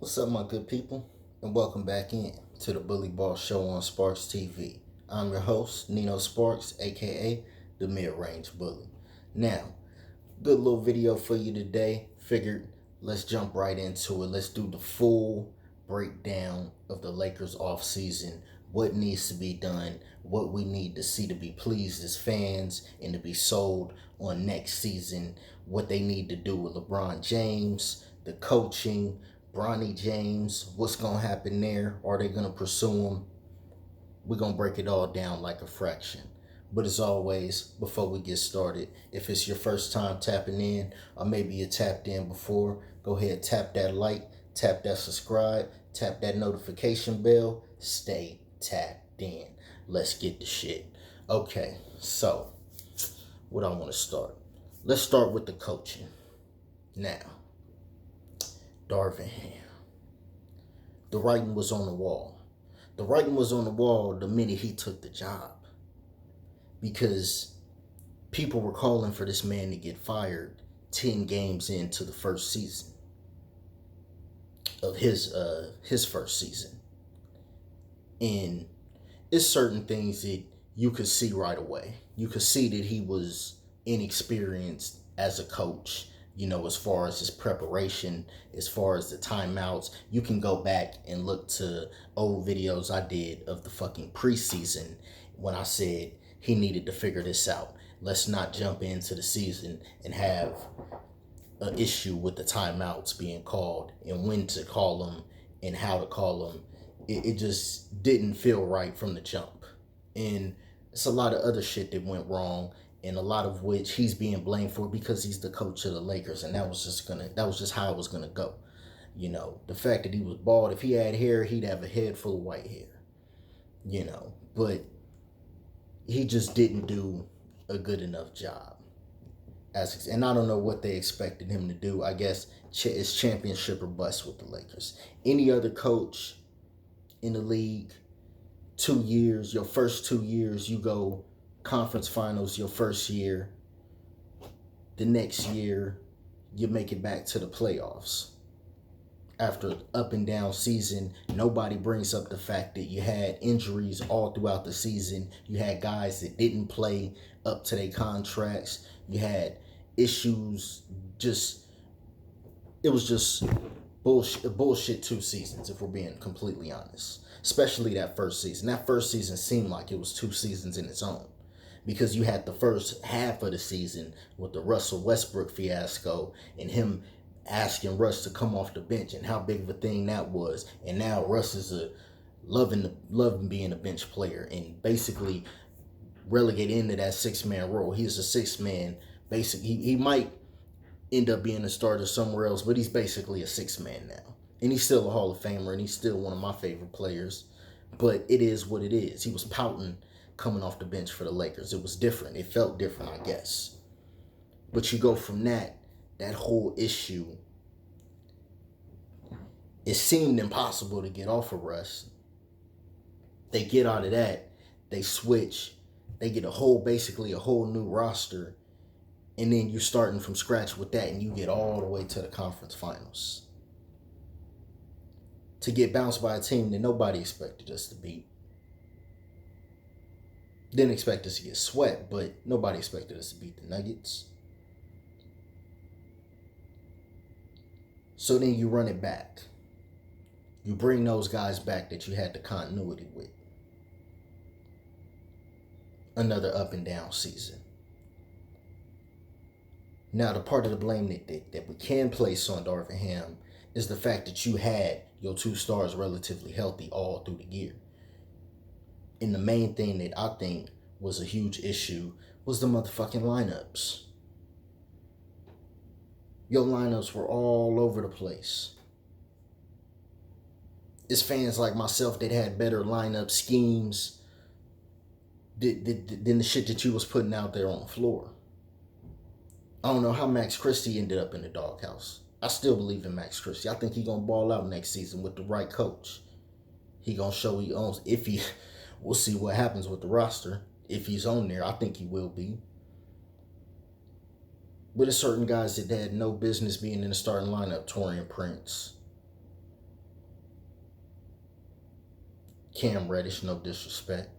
What's up, my good people? And welcome back in to the Bully Ball Show on Sparks TV. I'm your host, Nino Sparks, aka the Mid Range Bully. Now, good little video for you today. Figured let's jump right into it. Let's do the full breakdown of the Lakers offseason, what needs to be done, what we need to see to be pleased as fans and to be sold on next season, what they need to do with LeBron James, the coaching, Bronny James, what's going to happen there? Are they going to pursue him? We're going to break it all down like a fraction. But as always, before we get started, if it's your first time tapping in, or maybe you tapped in before, go ahead, tap that like, tap that subscribe, tap that notification bell, stay tapped in. Let's get the shit. Okay, so what I want to start. Let's start with the coaching. Now, Darvin Ham. The writing was on the wall. The writing was on the wall the minute he took the job. Because people were calling for this man to get fired 10 games into the first season of his first season. And it's certain things that you could see right away. You could see that he was inexperienced as a coach, as far as his preparation, as far as the timeouts. You can go back and look to old videos I did of the fucking preseason when I said he needed to figure this out. Let's not jump into the season and have an issue with the timeouts being called and when to call them and how to call them. It just didn't feel right from the jump. And it's a lot of other shit that went wrong, and a lot of which he's being blamed for because he's the coach of the Lakers, and that was just how it was gonna go. The fact that he was bald, if he had hair, he'd have a head full of white hair. But he just didn't do a good enough job. And I don't know what they expected him to do. I guess it's championship or bust with the Lakers. Any other coach in the league, 2 years, your first 2 years, you go conference finals your first year. The next year, you make it back to the playoffs. After up and down season, nobody brings up the fact that you had injuries all throughout the season. You had guys that didn't play up to their contracts. You had issues. It was just bullshit 2 seasons, if we're being completely honest. Especially that first season. That first season seemed like it was 2 seasons in its own. Because you had the first half of the season with the Russell Westbrook fiasco and him asking Russ to come off the bench and how big of a thing that was. And now Russ is loving being a bench player and basically relegated into that 6-man role. He's a 6-man. Basically, he might end up being a starter somewhere else, but he's basically a 6-man now. And he's still a Hall of Famer, and he's still one of my favorite players. But it is what it is. He was pouting coming off the bench for the Lakers. It was different. It felt different, I guess. But you go from that whole issue, it seemed impossible to get off of Russ. They get out of that, they switch, they get basically a whole new roster, and then you're starting from scratch with that, and you get all the way to the conference finals. To get bounced by a team that nobody expected us to beat. Didn't expect us to get swept, but nobody expected us to beat the Nuggets. So then you run it back. You bring those guys back that you had the continuity with. Another up and down season. Now, the part of the blame that we can place on Darvin Ham is the fact that you had your 2 stars relatively healthy all through the year. And the main thing that I think was a huge issue was the motherfucking lineups. Your lineups were all over the place. It's fans like myself that had better lineup schemes than the shit that you was putting out there on the floor. I don't know how Max Christie ended up in the doghouse. I still believe in Max Christie. I think he's going to ball out next season with the right coach. He going to show he owns. We'll see what happens with the roster. If he's on there, I think he will be. But there's certain guys that had no business being in the starting lineup. Taurean Prince, Cam Reddish, no disrespect.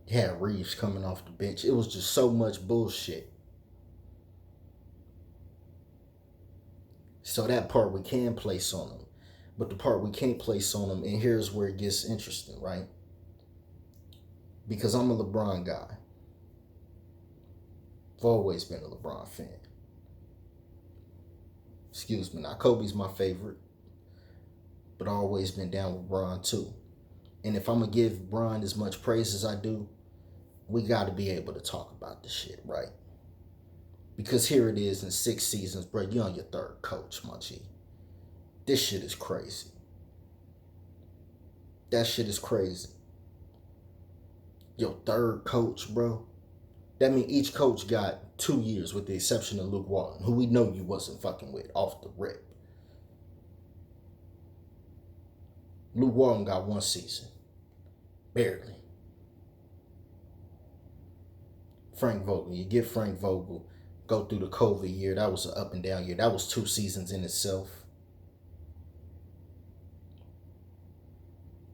You had Reeves coming off the bench. It was just so much bullshit. So that part we can place on them. But the part we can't place on them, and here's where it gets interesting, right? Because I'm a LeBron guy. I've always been a LeBron fan. Excuse me. Now, Kobe's my favorite. But I've always been down with Bron too. And if I'm going to give Bron as much praise as I do, we got to be able to talk about this shit, right? Because here it is in 6 seasons, bro. You're on your 3rd coach, my G. This shit is crazy. That shit is crazy. Your 3rd coach, bro. That means each coach got 2 years with the exception of Luke Walton, who we know you wasn't fucking with off the rip. Luke Walton got 1 season. Barely. Frank Vogel. You get Frank Vogel, go through the COVID year. That was an up and down year. That was 2 seasons in itself.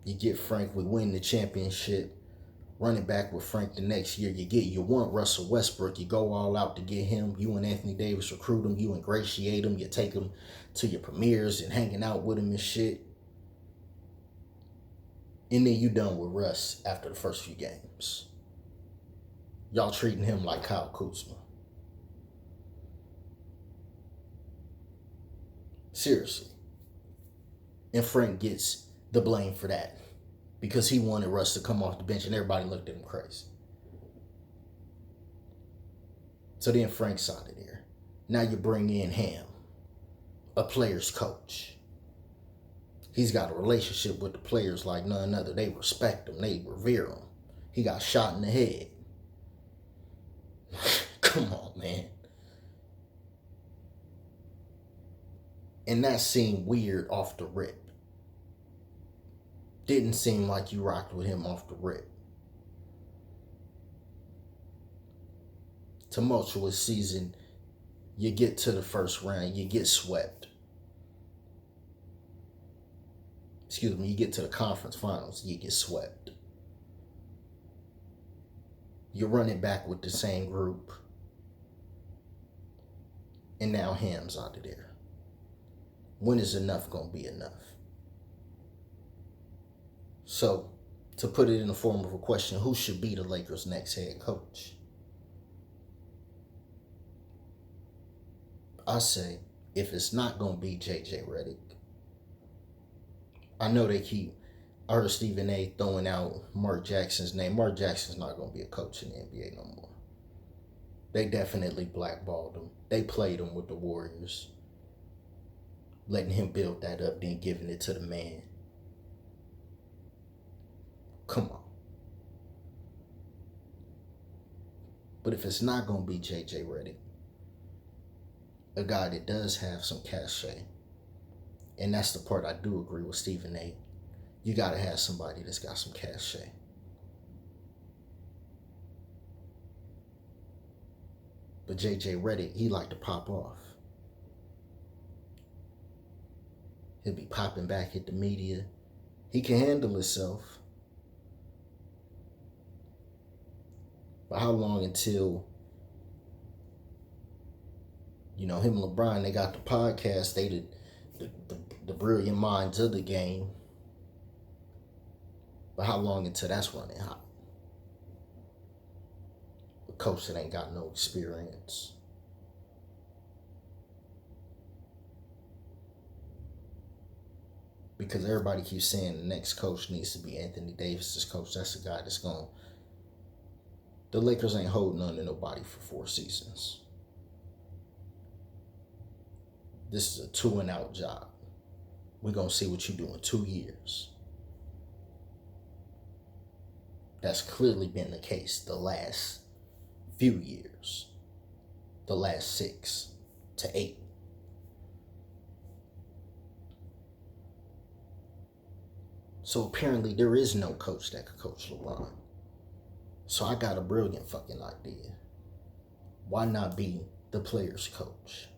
You get Frank, we win the championship. Running back with Frank the next year. You want Russell Westbrook. You go all out to get him. You and Anthony Davis recruit him. You ingratiate him. You take him to your premieres and hanging out with him and shit. And then you done with Russ after the first few games. Y'all treating him like Kyle Kuzma. Seriously. And Frank gets the blame for that. Because he wanted Russ to come off the bench and everybody looked at him crazy. So then Frank's out of there. Now you bring in Ham, a player's coach. He's got a relationship with the players like none other. They respect him. They revere him. He got shot in the head. Come on, man. And that seemed weird off the rip. Didn't seem like you rocked with him off the rip. Tumultuous season. You get to the first round. You get swept. Excuse me, you get to the conference finals, you get swept. You're running back with the same group. And now Ham's out of there. When is enough going to be enough? So, to put it in the form of a question, who should be the Lakers' next head coach? I say, if it's not going to be JJ Redick, I know I heard Stephen A. throwing out Mark Jackson's name. Mark Jackson's not going to be a coach in the NBA no more. They definitely blackballed him. They played him with the Warriors. Letting him build that up, then giving it to the man. Come on. But if it's not going to be JJ Redick, a guy that does have some cachet, and that's the part I do agree with Stephen A. You got to have somebody that's got some cachet. But JJ Redick, he like to pop off. He'll be popping back at the media. He can handle himself. But how long until, him and LeBron, they got the podcast, they the brilliant minds of the game. But how long until that's running hot? A coach that ain't got no experience. Because everybody keeps saying the next coach needs to be Anthony Davis's coach. That's the guy that's going. The Lakers ain't holding on to nobody for 4 seasons. This is a 2-and-out job. We're going to see what you do in 2 years. That's clearly been the case the last few years. The last 6 to 8. So apparently there is no coach that could coach LeBron. So I got a brilliant fucking idea. Why not be the player's coach?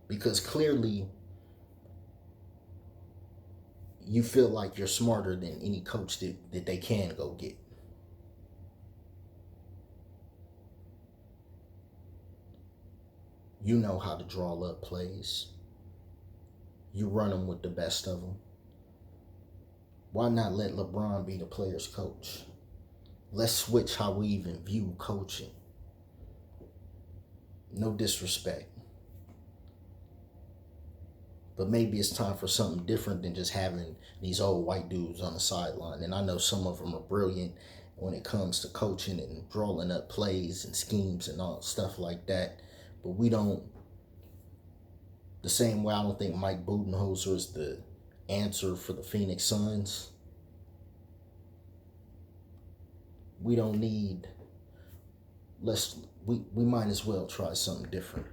Because clearly you feel like you're smarter than any coach that they can go get. You know how to draw up plays. You run them with the best of them. Why not let LeBron be the player's coach? Let's switch how we even view coaching. No disrespect. But maybe it's time for something different than just having these old white dudes on the sideline. And I know some of them are brilliant when it comes to coaching and drawing up plays and schemes and all stuff like that. But we don't, the same way I don't think Mike Budenholzer is the answer for the Phoenix Suns. We don't need, we might as well try something different.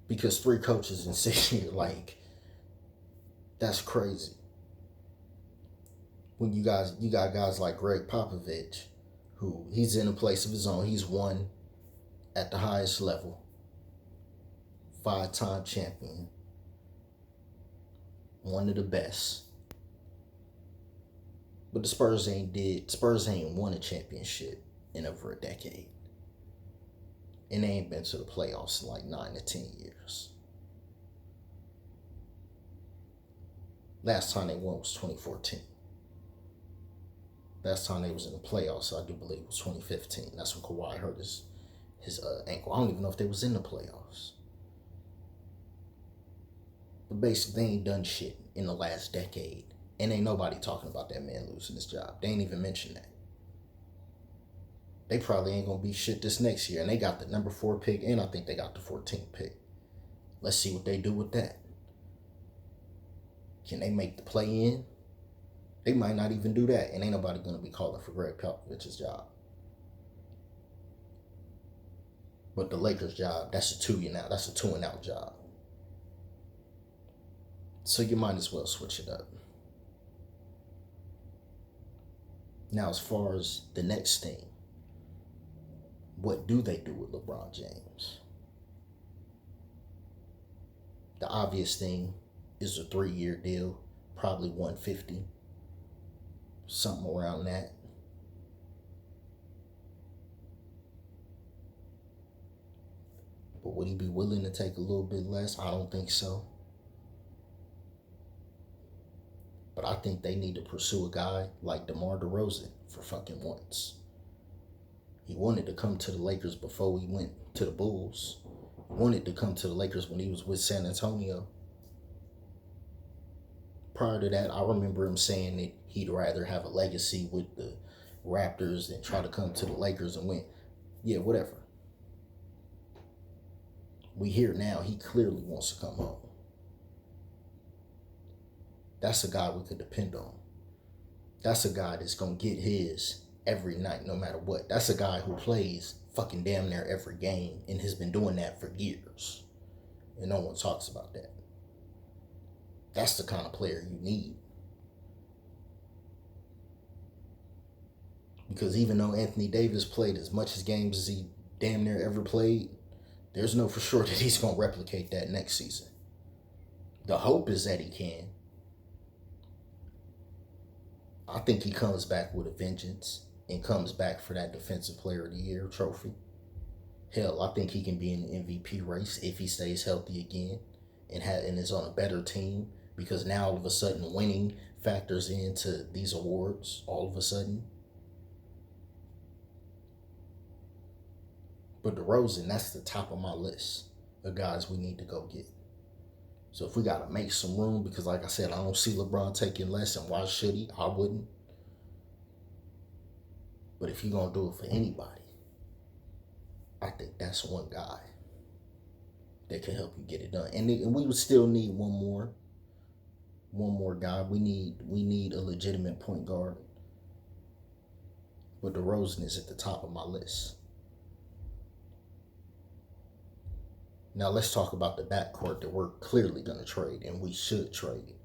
Because 3 coaches in 6 years, like, that's crazy. When you got guys like Greg Popovich, who he's in a place of his own. He's won at the highest level. 5-time champion. One of the best. But the Spurs ain't won a championship in over a decade. And they ain't been to the playoffs in like 9 to 10 years. Last time they won was 2014. Last time they was in the playoffs, I do believe, was 2015. That's when Kawhi hurt his ankle. I don't even know if they was in the playoffs. But basically, they ain't done shit in the last decade. And ain't nobody talking about that man losing his job. They ain't even mentioned that. They probably ain't going to be shit this next year. And they got the number 4 pick, and I think they got the 14th pick. Let's see what they do with that. Can they make the play in? They might not even do that. And ain't nobody going to be calling for Greg Popovich's job. But the Lakers' job, that's a 2-and-out job. So you might as well switch it up. Now, as far as the next thing, what do they do with LeBron James? The obvious thing is a 3-year deal, probably 150, something around that. But would he be willing to take a little bit less? I don't think so. But I think they need to pursue a guy like DeMar DeRozan for fucking once. He wanted to come to the Lakers before he went to the Bulls. He wanted to come to the Lakers when he was with San Antonio. Prior to that, I remember him saying that he'd rather have a legacy with the Raptors than try to come to the Lakers and win. Yeah, whatever. We hear now he clearly wants to come home. That's a guy we could depend on. That's a guy that's going to get his every night, no matter what. That's a guy who plays fucking damn near every game and has been doing that for years. And no one talks about that. That's the kind of player you need. Because even though Anthony Davis played as much as games as he damn near ever played, there's no for sure that he's going to replicate that next season. The hope is that he can. I think he comes back with a vengeance and comes back for that Defensive Player of the Year trophy. Hell, I think he can be in the MVP race if he stays healthy again and is on a better team, because now all of a sudden winning factors into these awards all of a sudden. But DeRozan, that's the top of my list of guys we need to go get. So if we got to make some room, because like I said, I don't see LeBron taking less, and why should he? I wouldn't. But if you're going to do it for anybody, I think that's one guy that can help you get it done. And we would still need one more guy. We need a legitimate point guard. But DeRozan is at the top of my list. Now let's talk about the backcourt that we're clearly going to trade, and we should trade it.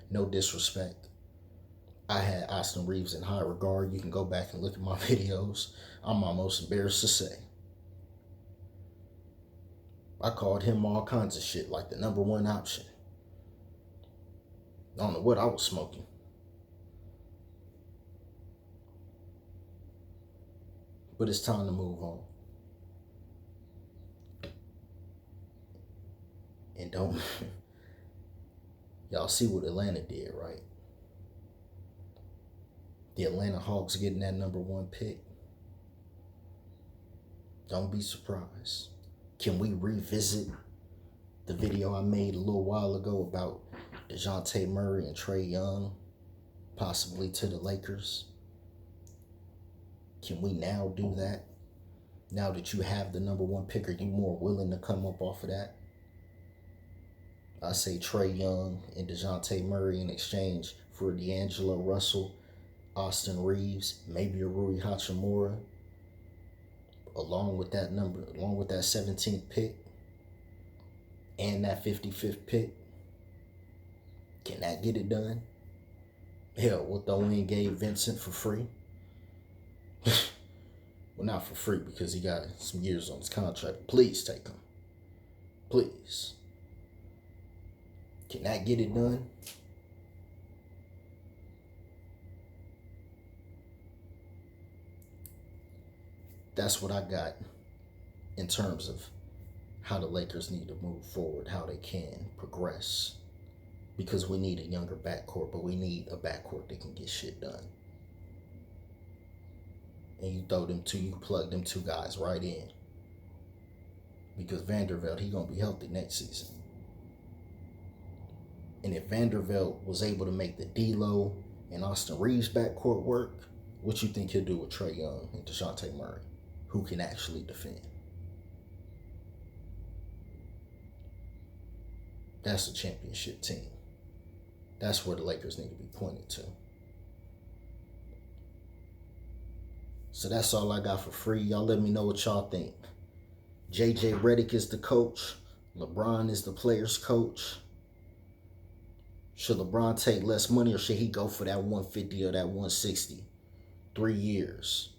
No disrespect. I had Austin Reeves in high regard. You can go back and look at my videos. I'm almost embarrassed to say. I called him all kinds of shit, like the number one option. I don't know what I was smoking. But it's time to move on. And don't y'all see what Atlanta did, right? The Atlanta Hawks getting that number one pick. Don't be surprised. Can we revisit the video I made a little while ago about DeJounte Murray and Trae Young possibly to the Lakers? Can we now do that? Now that you have the number one pick, are you more willing to come up off of that? I say Trae Young and DeJounte Murray in exchange for D'Angelo Russell, Austin Reeves, maybe a Rui Hachimura, along with that 17th pick and that 55th pick. Can that get it done? Hell, we'll throw in Gabe Vincent for free. Well, not for free because he got some years on his contract. Please take him. Please. Can that get it done? That's what I got in terms of how the Lakers need to move forward, how they can progress. Because we need a younger backcourt, but we need a backcourt that can get shit done. And you plug them two guys right in. Because Vanderbilt, he gonna be healthy next season. And if Vanderbilt was able to make the D'Lo and Austin Reeves backcourt work, what you think he'll do with Trae Young and DeJounte Murray, who can actually defend? That's a championship team. That's where the Lakers need to be pointed to. So that's all I got for free. Y'all let me know what y'all think. JJ Redick is the coach. LeBron is the player's coach. Should LeBron take less money or should he go for that 150 or that 160? 3 years.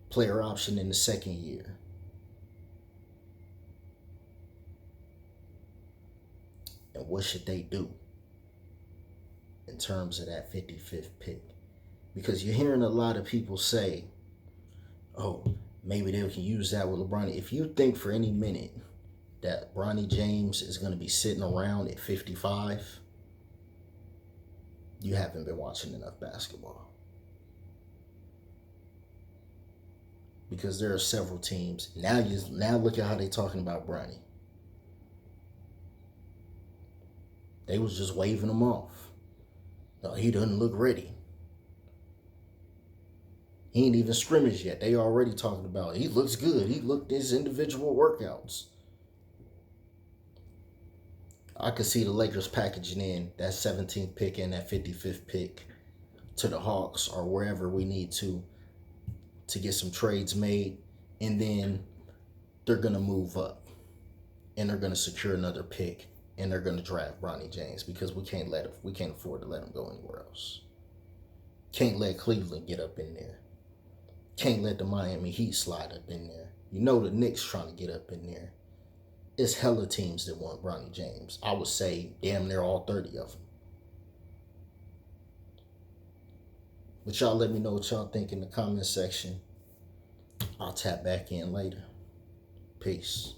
Player option in the second year. And what should they do in terms of that 55th pick? Because you're hearing a lot of people say, oh, maybe they can use that with LeBron. If you think for any minute that Bronny James is going to be sitting around at 55, you haven't been watching enough basketball. Because there are several teams. Now look at how they're talking about Bronny. They was just waving him off. No, he doesn't look ready. He ain't even scrimmaged yet. They already talking about he looks good. He looked his individual workouts. I could see the Lakers packaging in that 17th pick and that 55th pick to the Hawks or wherever we need to get some trades made. And then they're going to move up. And they're going to secure another pick. And they're going to draft Bronny James because we can't afford to let him go anywhere else. Can't let Cleveland get up in there. Can't let the Miami Heat slide up in there. You know the Knicks trying to get up in there. It's hella teams that want Bronny James. I would say damn near all 30 of them. But y'all let me know what y'all think in the comment section. I'll tap back in later. Peace.